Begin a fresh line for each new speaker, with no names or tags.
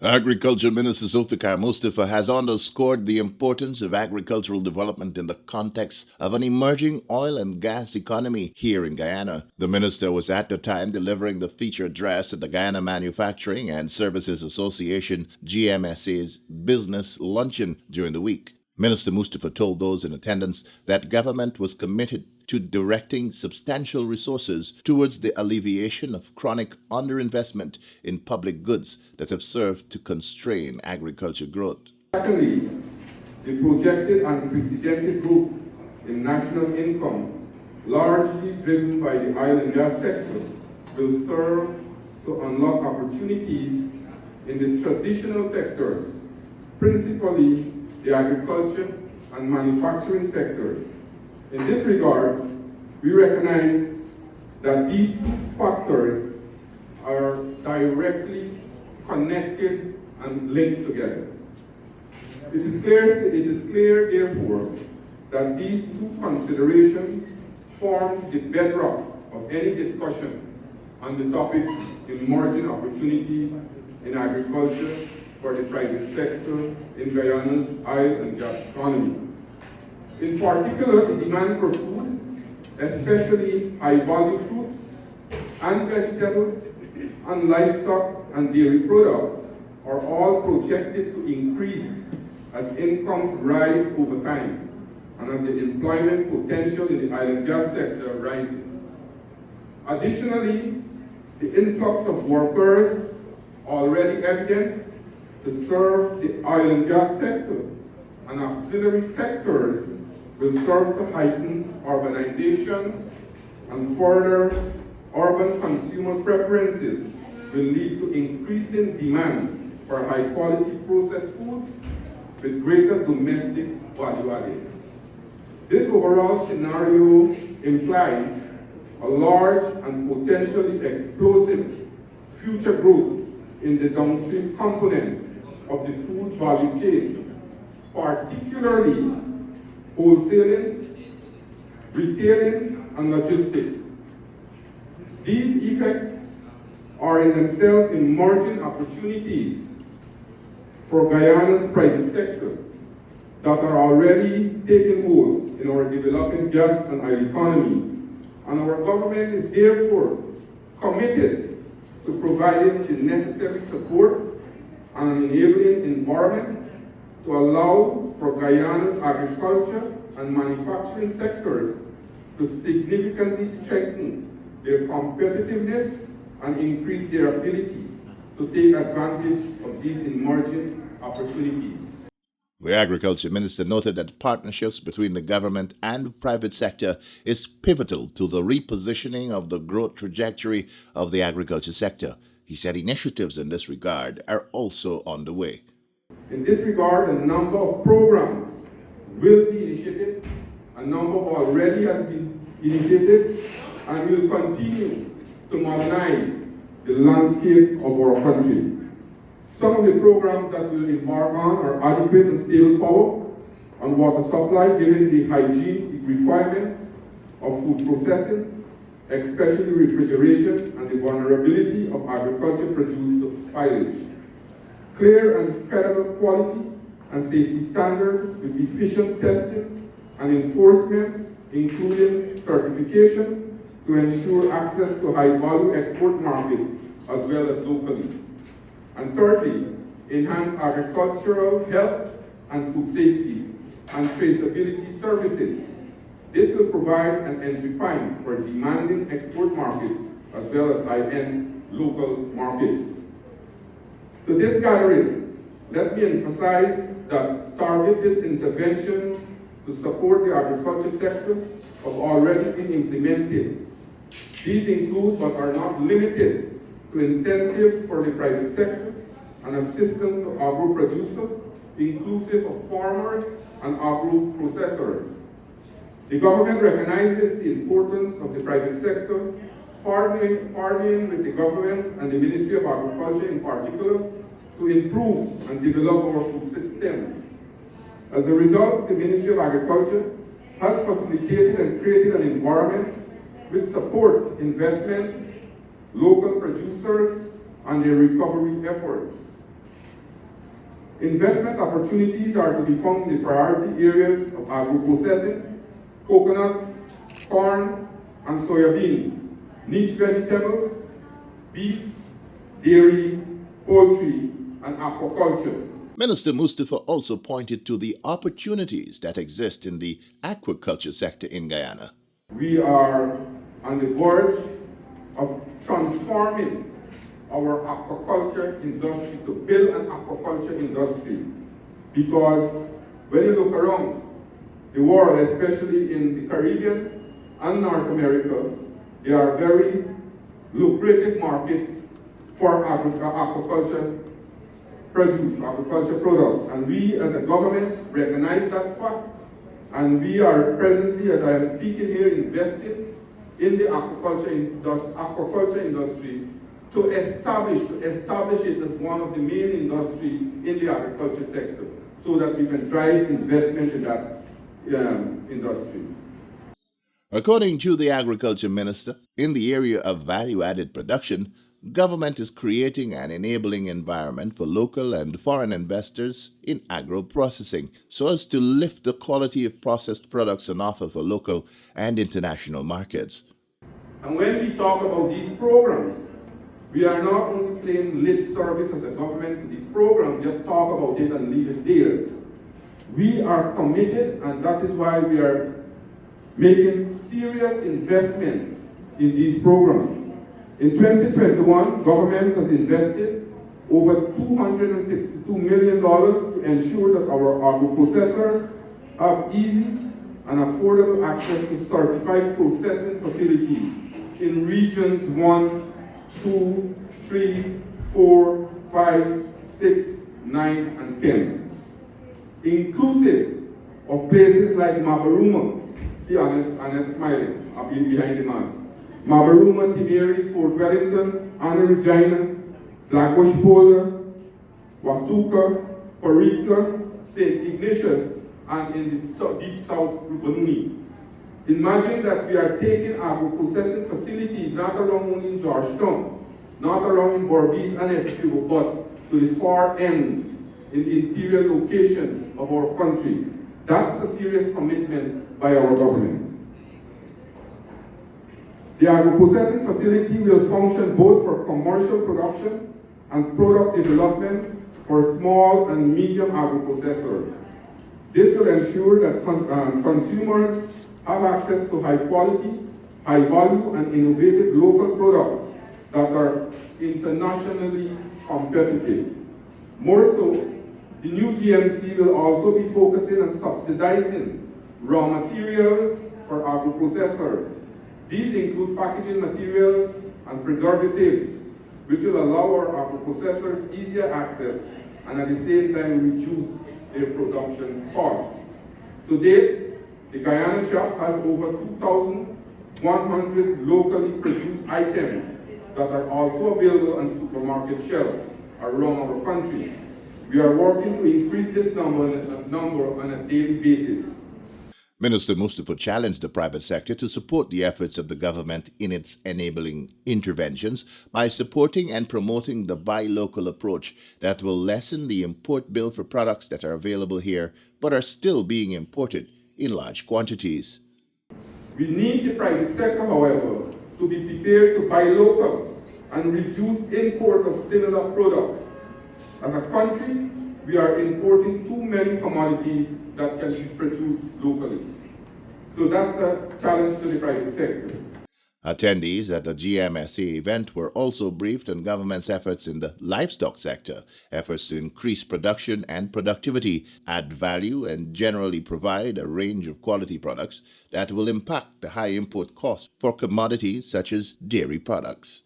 Agriculture Minister Zulfikar Mustafa has underscored the importance of agricultural development in the context of an emerging oil and gas economy here in Guyana. The minister was at the time delivering the feature address at the Guyana Manufacturing and Services Association (Gmsa's) business luncheon during the week. Minister Mustafa told those in attendance that government was committed to directing substantial resources towards the alleviation of chronic underinvestment in public goods that have served to constrain agriculture growth.
Secondly, the projected unprecedented growth in national income, largely driven by the oil and gas sector, will serve to unlock opportunities in the traditional sectors, principally the agriculture and manufacturing sectors. In this regard, we recognize that these two factors are directly connected and linked together. It is clear, therefore, that these two considerations forms the bedrock of any discussion on the topic emerging opportunities in agriculture for the private sector in Guyana's oil and gas economy. In particular, the demand for food, especially high-value fruits and vegetables, and livestock and dairy products, are all projected to increase as incomes rise over time and as the employment potential in the oil and gas sector rises. Additionally, the influx of workers already evident to serve the oil and gas sector and auxiliary sectors will serve to heighten urbanization, and further urban consumer preferences will lead to increasing demand for high-quality processed foods with greater domestic value added. This overall scenario implies a large and potentially explosive future growth in the downstream components of the food value chain, particularly wholesaling, retailing, and logistics. These effects are in themselves emerging opportunities for Guyana's private sector that are already taking hold in our developing gas and oil economy, and our government is therefore committed to providing the necessary support and an enabling environment to allow for Guyana's agriculture and manufacturing sectors to significantly strengthen their competitiveness and increase their ability to take advantage of these emerging opportunities.
The Agriculture Minister noted that partnerships between the government and private sector is pivotal to the repositioning of the growth trajectory of the agriculture sector. He said initiatives in this regard are also underway.
In this regard, a number of programs will be initiated, a number already has been initiated, and will continue to modernize the landscape of our country. Some of the programs that we'll embark on are adequate and stable power and water supply given the hygiene requirements of food processing, especially refrigeration and the vulnerability of agriculture produce to spoilage. Clear and credible quality and safety standards with efficient testing and enforcement, including certification, to ensure access to high-value export markets as well as locally. And thirdly, enhance agricultural health and food safety and traceability services. This will provide an entry point for demanding export markets as well as high-end local markets. To this gathering, let me emphasize that targeted interventions to support the agriculture sector have already been implemented. These include, but are not limited to, incentives for the private sector and assistance to agro-producers, inclusive of farmers and agro-processors. The government recognizes the importance of the private sector, partnering with the government and the Ministry of Agriculture in particular, to improve and develop our food systems. As a result, the Ministry of Agriculture has facilitated and created an environment which support investments, local producers, and their recovery efforts. Investment opportunities are to be found in the priority areas of agroprocessing, coconuts, corn, and soybeans, niche vegetables, beef, dairy, poultry, and aquaculture.
Minister Mustafa also pointed to the opportunities that exist in the aquaculture sector in Guyana.
We are on the verge of transforming our aquaculture industry to build an aquaculture industry, because when you look around the world, especially in the Caribbean and North America, there are very lucrative markets for aquaculture produce, agriculture product. And we as a government recognize that fact. And we are presently, as I am speaking here, investing in the aquaculture industry to establish it as one of the main industry in the agriculture sector, so that we can drive investment in that industry.
According to the Agriculture Minister, in the area of value-added production, government is creating an enabling environment for local and foreign investors in agro-processing so as to lift the quality of processed products on offer for local and international markets.
And when we talk about these programs, we are not only playing lip service as a government to these programs, just talk about it and leave it there. We are committed, and that is why we are making serious investments in these programs. In 2021, government has invested over $262 million to ensure that our agro-processors have easy and affordable access to certified processing facilities in regions 1, 2, 3, 4, 5, 6, 9, and 10, inclusive of places like Mabaruma. See Annette smiling up behind the mask. Mabaruma, Timeri, Fort Wellington, Anna Regina, Blackbush Boulder, Watuka, Parika, St. Ignatius, and in the deep south, Rupanuni. Imagine that we are taking agro-processing facilities not around only in Georgetown, not around in Berbice and Essequibo, but to the far ends, in the interior locations of our country. That's a serious commitment by our government. The agro-processing facility will function both for commercial production and product development for small and medium agro-processors. This will ensure that consumers have access to high quality, high value, and innovative local products that are internationally competitive. More so, the new GMC will also be focusing on subsidizing raw materials for agro-processors. These include packaging materials and preservatives, which will allow our agro-processors easier access and at the same time reduce their production costs. To date, the Guyana shop has over 2,100 locally produced items that are also available on supermarket shelves around our country. We are working to increase this number on a daily basis.
Minister Mustafa challenged the private sector to support the efforts of the government in its enabling interventions by supporting and promoting the buy local approach that will lessen the import bill for products that are available here but are still being imported in large quantities.
We need the private sector, however, to be prepared to buy local and reduce import of similar products. As a country, we are importing too many commodities that can be produced locally. So that's a challenge to the private sector.
Attendees at the Gmsa event were also briefed on government's efforts in the livestock sector, efforts to increase production and productivity, add value, and generally provide a range of quality products that will impact the high import costs for commodities such as dairy products.